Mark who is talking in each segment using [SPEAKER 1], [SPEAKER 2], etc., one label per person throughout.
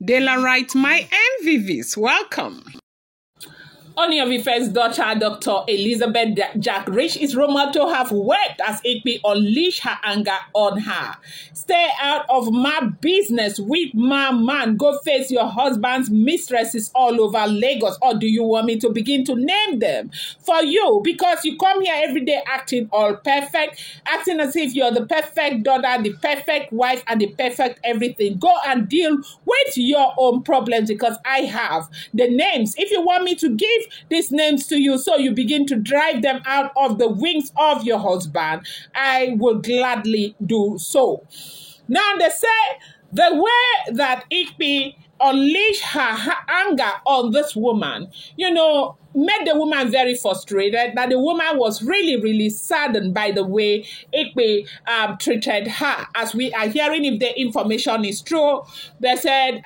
[SPEAKER 1] Daylight, my MVVs, welcome.
[SPEAKER 2] Ooni of Ife's daughter, Dr. Elizabeth Jack Rich, is rumored to have wept as Igbi unleashed her anger on her. Stay out of my business with my man. Go face your husband's mistresses all over Lagos. Or do you want me to begin to name them for you? Because you come here every day acting all perfect, acting as if you're the perfect daughter, the perfect wife, and the perfect everything. Go and deal with your own problems because I have the names. If you want me to give these names to you so you begin to drive them out of the wings of your husband, I will gladly do so. Now they say the way that Igbi unleashed her anger on this woman, made the woman very frustrated, that the woman was really saddened by the way Igbi treated her. As we are hearing, if the information is true, they said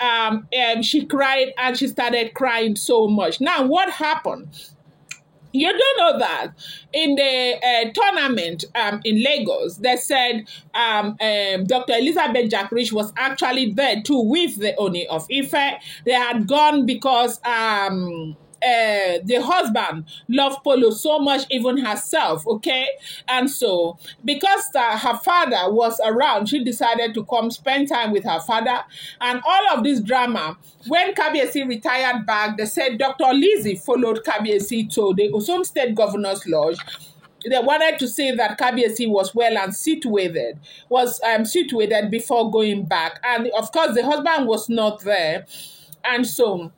[SPEAKER 2] she cried and she started crying so much. Now, what happened? You do know that in the tournament in Lagos, they said Dr. Elizabeth Jack Rich was actually there too with the Ooni of Ife. They had gone because the husband loved polo so much, even herself, okay? And so, because her father was around, she decided to come spend time with her father. And all of this drama, when Kabiyesi retired back, they said Dr. Lizzie followed Kabiyesi to the Osun State Governor's Lodge. They wanted to say that Kabiyesi was well and situated, before going back. And of course, the husband was not there. And so,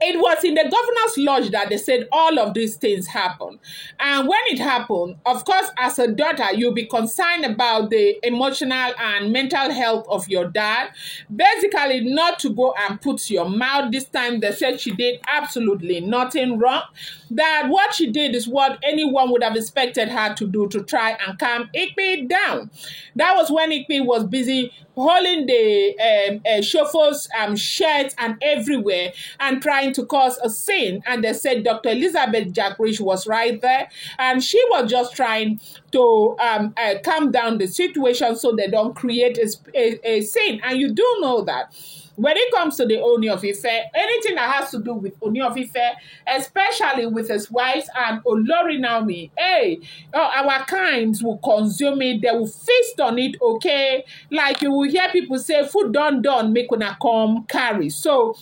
[SPEAKER 2] it was in the governor's lodge that they said all of these things happened. And when it happened, of course, as a daughter, you'll be concerned about the emotional and mental health of your dad. Basically, not to go and put your mouth. This time, they said she did absolutely nothing wrong. That what she did is what anyone would have expected her to do, to try and calm Igbi down. That was when Igbi was busy holding the chauffeur's shirt and everywhere and trying to cause a scene. And they said Dr. Elizabeth Jack Rich was right there, and she was just trying to calm down the situation so they don't create a scene. And you do know that when it comes to the Ooni of Ife, anything that has to do with Ooni of Ife, especially with his wives and Olori Naomi, our kinds will consume it. They will feast on it, okay? Like you will hear people say, food done, make una come carry. So,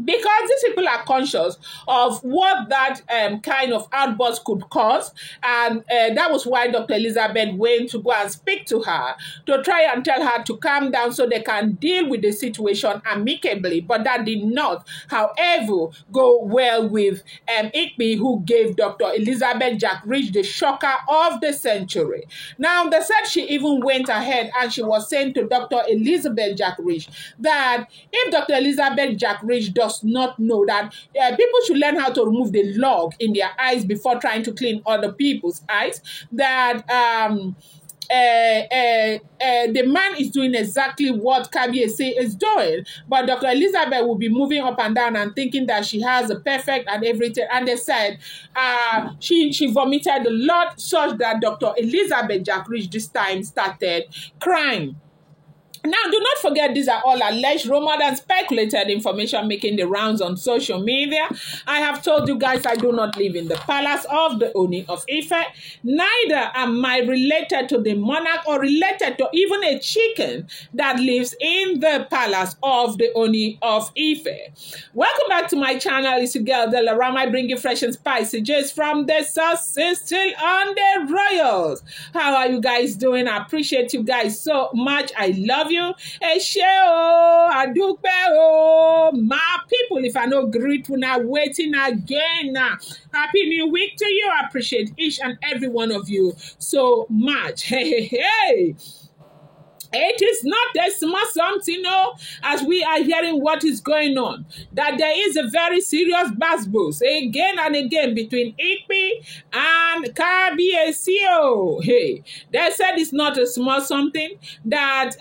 [SPEAKER 2] because these people are conscious of what that kind of outburst could cause. And that was why Dr. Elizabeth went to go and speak to her, to try and tell her to calm down so they can deal with the situation amicably. But that did not, however, go well with Igbi, who gave Dr. Elizabeth Jack Rich the shocker of the century. Now, they said she even went ahead and she was saying to Dr. Elizabeth Jack Rich that if Dr. Elizabeth Jack Rich does not know that people should learn how to remove the log in their eyes before trying to clean other people's eyes, that the man is doing exactly what Kabiyesi is doing, but Dr. Elizabeth will be moving up and down and thinking that she has a perfect and everything. And they said she vomited a lot, such that Dr. Elizabeth Jack Rich this time started crying. Now, do not forget, these are all alleged, rumored, and speculated information making the rounds on social media. I have told you guys I do not live in the palace of the Ooni of Ife. Neither am I related to the monarch or related to even a chicken that lives in the palace of the Ooni of Ife. Welcome back to my channel. It's your girl, Delaram. I bring you fresh and spicy just from the sauces still on the royals. How are you guys doing? I appreciate you guys so much. I love you. My people, if I no greet you now, waiting again. Happy New Week to you. I appreciate each and every one of you so much. Hey. It is not a small something, as we are hearing what is going on, that there is a very serious buzz again and again between Igbi and Kabiyesi. Hey, they said it's not a small something, that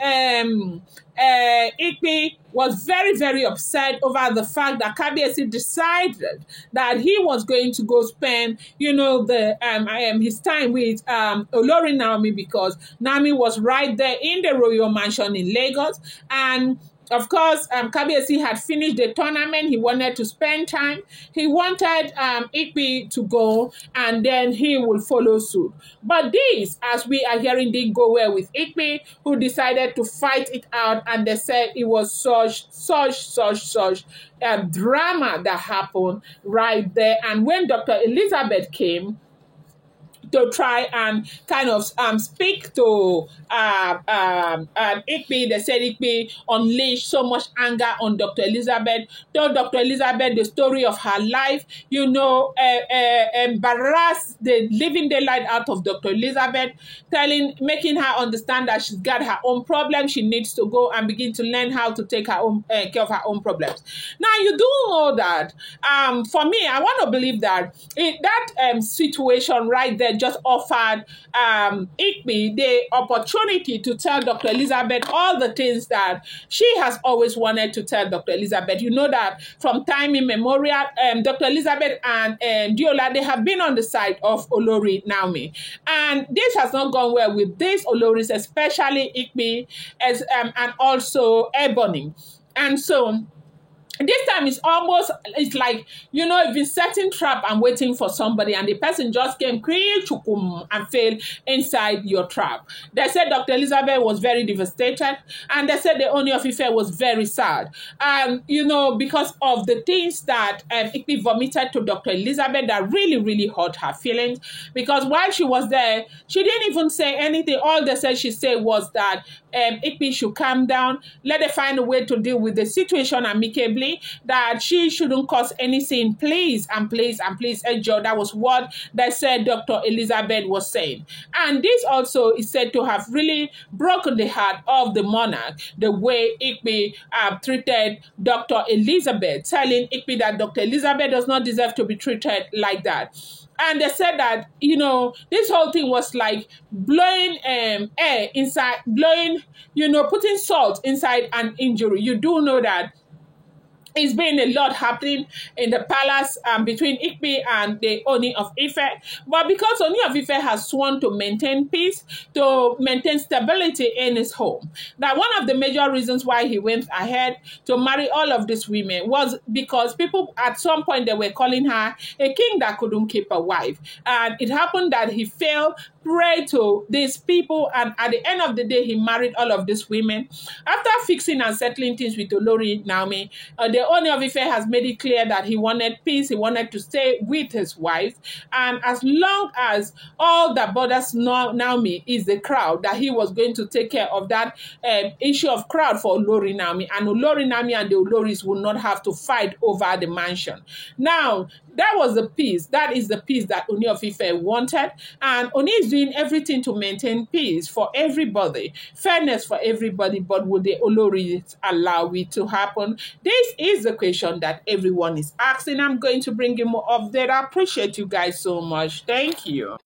[SPEAKER 2] Igbi was very upset over the fact that Kabiyesi decided that he was going to go spend, his time with Olori Naomi, because Naomi was right there in the royal mansion in Lagos, and Of course, Kabiyesi had finished the tournament. He wanted to spend time. He wanted Igbi to go, and then he will follow suit. But this, as we are hearing, didn't go well with Igbi, who decided to fight it out, and they said it was such drama that happened right there. And when Dr. Elizabeth came to try and kind of speak to Igbi, they said Igbi unleashed so much anger on Dr. Elizabeth, told Dr. Elizabeth the story of her life, embarrassed the living daylight out of Dr. Elizabeth, making her understand that she's got her own problems. She needs to go and begin to learn how to take her own care of her own problems. Now, you do know that, for me, I want to believe that that situation right there just offered Igbi the opportunity to tell Dr. Elizabeth all the things that she has always wanted to tell Dr. Elizabeth. You know that from time immemorial, Dr. Elizabeth and Diola, they have been on the side of Olori Naomi. And this has not gone well with these Oloris, especially Igbi and also Ebony. And so this time it's like, if you're setting trap and waiting for somebody and the person just came and fell inside your trap. They said Dr. Elizabeth was very devastated, and they said the Ooni Of Ife was very sad. Because of the things that Igbi vomited to Dr. Elizabeth that really, really hurt her feelings. Because while she was there, she didn't even say anything. All they said she said was that Igbi should calm down, let her find a way to deal with the situation amicably, that she shouldn't cause any scene, please, enjoy. That was what they said Dr. Elizabeth was saying. And this also is said to have really broken the heart of the monarch, the way Igbi treated Dr. Elizabeth, telling Igbi that Dr. Elizabeth does not deserve to be treated like that. And they said that, this whole thing was like blowing air inside, putting salt inside an injury. You do know that it's been a lot happening in the palace between Igbi and the Ooni of Ife. But because Ooni of Ife has sworn to maintain peace, to maintain stability in his home, that one of the major reasons why he went ahead to marry all of these women was because people at some point, they were calling her a king that couldn't keep a wife. And it happened that he failed, prayed to these people, and at the end of the day, he married all of these women. After fixing and settling things with Olori Naomi, the Ooni of Ife has made it clear that he wanted peace, he wanted to stay with his wife, and as long as all that bothers Naomi is the crowd, that he was going to take care of that issue of crowd for Olori Naomi, and Olori Naomi and the Oloris will not have to fight over the mansion. Now, that was the peace. That is the peace that Ooni of Ife wanted, and Ooni is doing everything to maintain peace for everybody, fairness for everybody, but will the Oloris allow it to happen? This is the question that everyone is asking. I'm going to bring you more update. I appreciate you guys so much. Thank you.